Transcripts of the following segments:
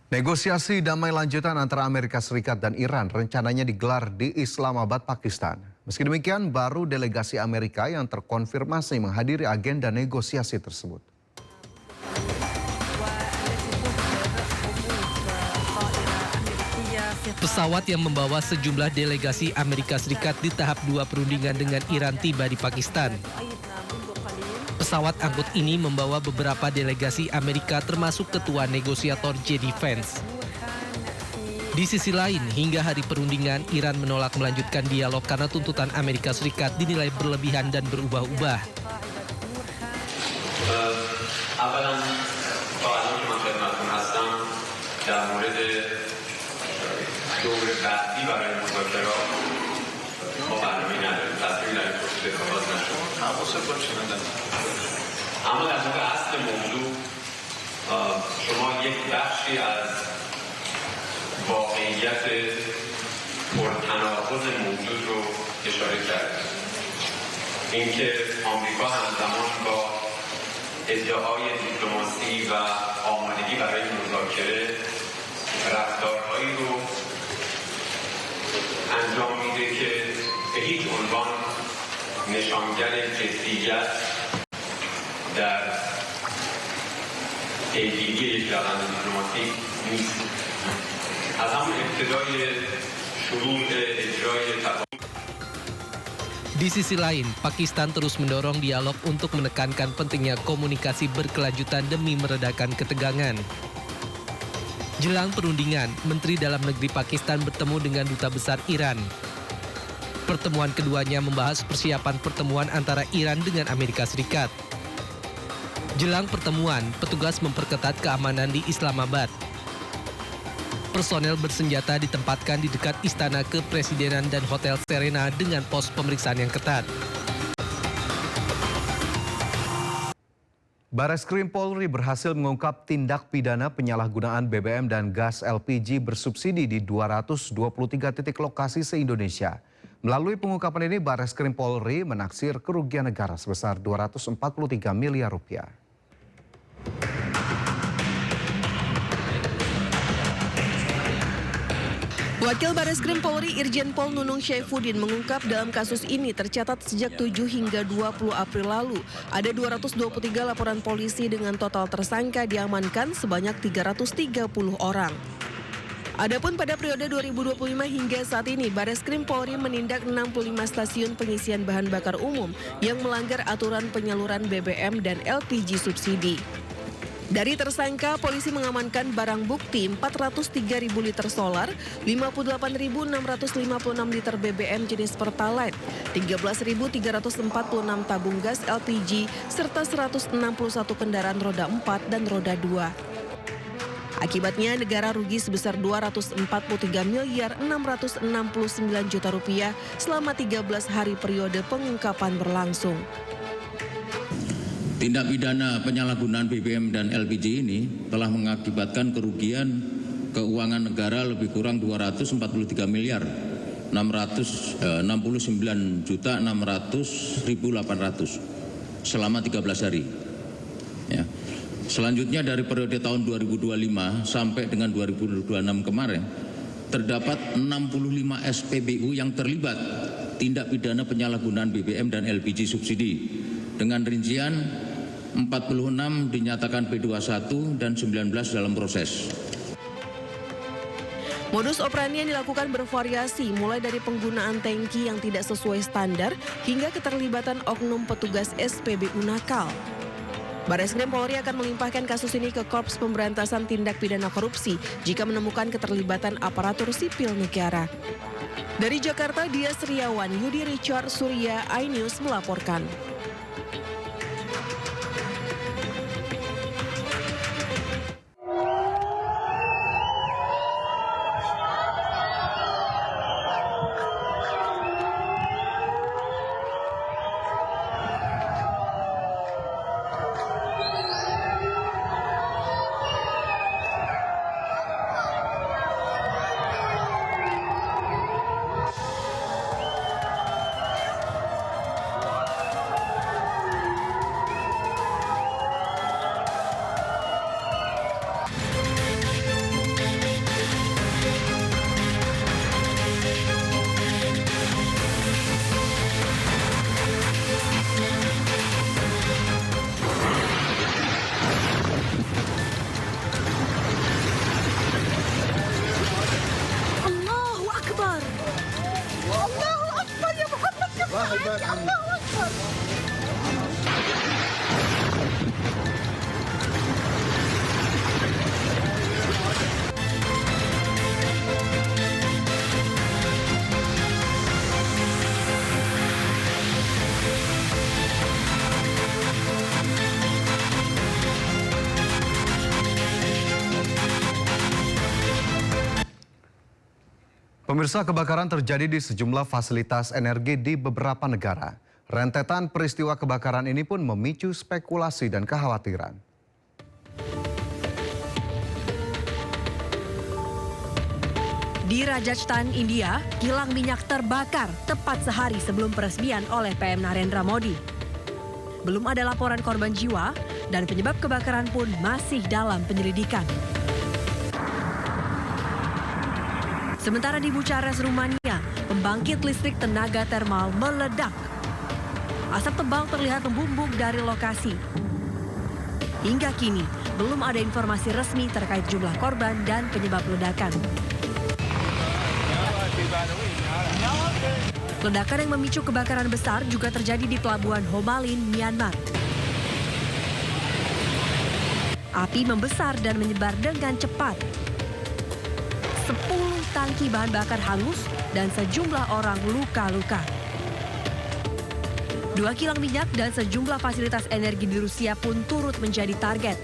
Negosiasi damai lanjutan antara Amerika Serikat dan Iran rencananya digelar di Islamabad, Pakistan. Meski demikian, baru delegasi Amerika yang terkonfirmasi menghadiri agenda negosiasi tersebut. Pesawat yang membawa sejumlah delegasi Amerika Serikat di tahap 2 perundingan dengan Iran tiba di Pakistan. Pesawat angkut ini membawa beberapa delegasi Amerika termasuk ketua negosiator J.D. Vance. Di sisi lain, hingga hari perundingan, Iran menolak melanjutkan dialog karena tuntutan Amerika Serikat dinilai berlebihan dan berubah-ubah. اما در مورد اصل موضوع شما یک بخشی از واقعیت پرتناقض موجود رو اشاره کردید. اینکه آمریکا همزمان با ادعای دیپلماسی و آمادگی برای مذاکره رفتارهایی رو انجام میده که به هیچ عنوان نشانگر جدیت در پیگیری یک روند دیپلماتیک نیست. از همون ابتدای شروع اجرای Di sisi lain, Pakistan terus mendorong dialog untuk menekankan pentingnya komunikasi berkelanjutan demi meredakan ketegangan. Jelang perundingan, Menteri Dalam Negeri Pakistan bertemu dengan Duta Besar Iran. Pertemuan keduanya membahas persiapan pertemuan antara Iran dengan Amerika Serikat. Jelang pertemuan, petugas memperketat keamanan di Islamabad. Personel bersenjata ditempatkan di dekat Istana Kepresidenan dan Hotel Serena dengan pos pemeriksaan yang ketat. Bareskrim Polri berhasil mengungkap tindak pidana penyalahgunaan BBM dan gas LPG bersubsidi di 223 titik lokasi se-Indonesia. Melalui pengungkapan ini, Bareskrim Polri menaksir kerugian negara sebesar 243 miliar rupiah. Wakil Bareskrim Polri Irjen Pol Nunung Syaifuddin mengungkap dalam kasus ini tercatat sejak 7 hingga 20 April lalu ada 223 laporan polisi dengan total tersangka diamankan sebanyak 330 orang. Adapun pada periode 2025 hingga saat ini, Bareskrim Polri menindak 65 stasiun pengisian bahan bakar umum yang melanggar aturan penyaluran BBM dan LPG subsidi. Dari tersangka, polisi mengamankan barang bukti 403.000 liter solar, 58.656 liter BBM jenis Pertalite, 13.346 tabung gas LPG, serta 161 kendaraan roda 4 dan roda 2. Akibatnya negara rugi sebesar 243 miliar 669 juta rupiah selama 13 hari periode pengungkapan berlangsung. Tindak pidana penyalahgunaan BBM dan LPG ini telah mengakibatkan kerugian keuangan negara lebih kurang 243 miliar 669 juta 600.800 selama 13 hari. Ya. Selanjutnya dari periode tahun 2025 sampai dengan 2026 kemarin terdapat 65 SPBU yang terlibat tindak pidana penyalahgunaan BBM dan LPG subsidi dengan rincian 46 dinyatakan P21 dan 19 dalam proses. Modus operandi yang dilakukan bervariasi mulai dari penggunaan tangki yang tidak sesuai standar hingga keterlibatan oknum petugas SPBU nakal. Bareskrim Polri akan melimpahkan kasus ini ke Korps Pemberantasan Tindak Pidana Korupsi jika menemukan keterlibatan aparatur sipil negara. Dari Jakarta, Dias Riawan, Yudi Richard Surya, iNews melaporkan. Pemirsa, kebakaran terjadi di sejumlah fasilitas energi di beberapa negara. Rentetan peristiwa kebakaran ini pun memicu spekulasi dan kekhawatiran. Di Rajasthan, India, kilang minyak terbakar tepat sehari sebelum peresmian oleh PM Narendra Modi. Belum ada laporan korban jiwa dan penyebab kebakaran pun masih dalam penyelidikan. Sementara di Bucharest, Rumania, pembangkit listrik tenaga termal meledak. Asap tebal terlihat membumbung dari lokasi. Hingga kini, belum ada informasi resmi terkait jumlah korban dan penyebab ledakan. Ledakan yang memicu kebakaran besar juga terjadi di pelabuhan Ho Malin, Myanmar. Api membesar dan menyebar dengan cepat. 10 tangki bahan bakar hangus dan sejumlah orang luka-luka. 2 kilang minyak dan sejumlah fasilitas energi di Rusia pun turut menjadi target.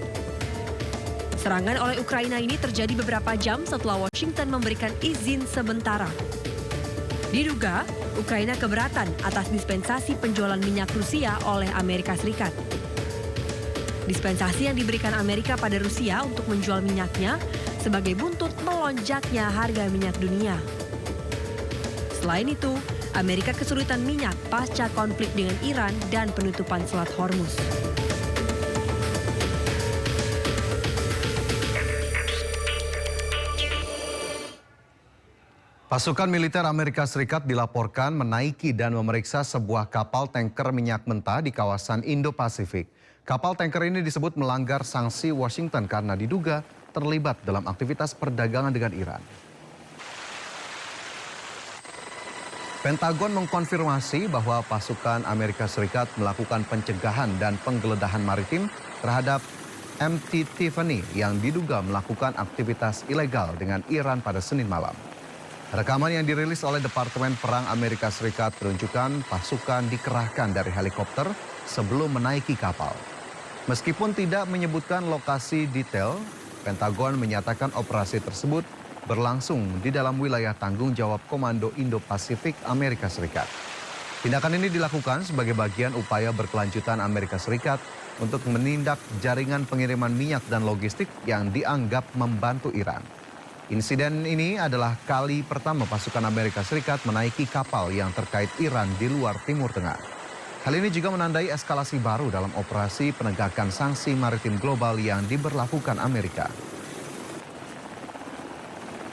Serangan oleh Ukraina ini terjadi beberapa jam setelah Washington memberikan izin sementara. Diduga, Ukraina keberatan atas dispensasi penjualan minyak Rusia oleh Amerika Serikat. Dispensasi yang diberikan Amerika pada Rusia untuk menjual minyaknya sebagai buntut melonjaknya harga minyak dunia. Selain itu, Amerika kesulitan minyak pasca konflik dengan Iran dan penutupan Selat Hormuz. Pasukan militer Amerika Serikat dilaporkan menaiki dan memeriksa sebuah kapal tanker minyak mentah di kawasan Indo-Pasifik. Kapal tanker ini disebut melanggar sanksi Washington karena diduga terlibat dalam aktivitas perdagangan dengan Iran. Pentagon mengkonfirmasi bahwa pasukan Amerika Serikat melakukan pencegahan dan penggeledahan maritim terhadap MT Tiffany yang diduga melakukan aktivitas ilegal dengan Iran pada Senin malam. Rekaman yang dirilis oleh Departemen Perang Amerika Serikat menunjukkan pasukan dikerahkan dari helikopter sebelum menaiki kapal. Meskipun tidak menyebutkan lokasi detail, Pentagon menyatakan operasi tersebut berlangsung di dalam wilayah tanggung jawab Komando Indo-Pasifik Amerika Serikat. Tindakan ini dilakukan sebagai bagian upaya berkelanjutan Amerika Serikat untuk menindak jaringan pengiriman minyak dan logistik yang dianggap membantu Iran. Insiden ini adalah kali pertama pasukan Amerika Serikat menaiki kapal yang terkait Iran di luar Timur Tengah. Hal ini juga menandai eskalasi baru dalam operasi penegakan sanksi maritim global yang diberlakukan Amerika.